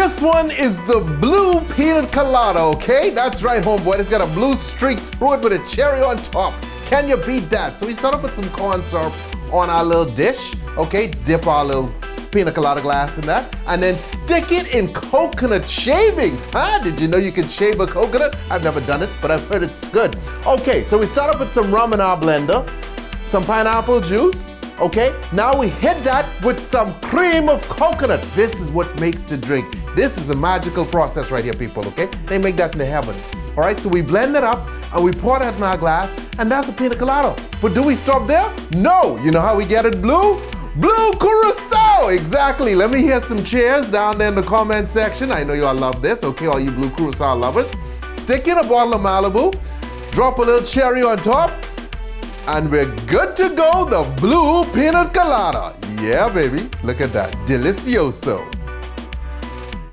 This one is the blue Piña Colada, okay? That's right, homeboy. It's got a blue streak through it with a cherry on top. Can you beat that? So we start off with some corn syrup on our little dish, okay? Dip our little Piña Colada glass in that, and then stick it in coconut shavings, huh? Did you know you can shave a coconut? I've never done it, but I've heard it's good. Okay, so we start off with some rum in our blender, some pineapple juice, okay? Now we hit that with some cream of coconut. This is what makes the drink. This is a magical process right here, people, okay? They make that in the heavens, all right? So we blend it up, and we pour that in our glass, and that's a Piña Colada. But do we stop there? No. You know how we get it blue? Blue Curaçao, exactly. Let me hear some cheers down there in the comment section. I know you all love this, okay, all you blue Curaçao lovers. Stick in a bottle of Malibu, drop a little cherry on top, and we're good to go, the blue Piña Colada. Yeah, baby, look at that, delicioso.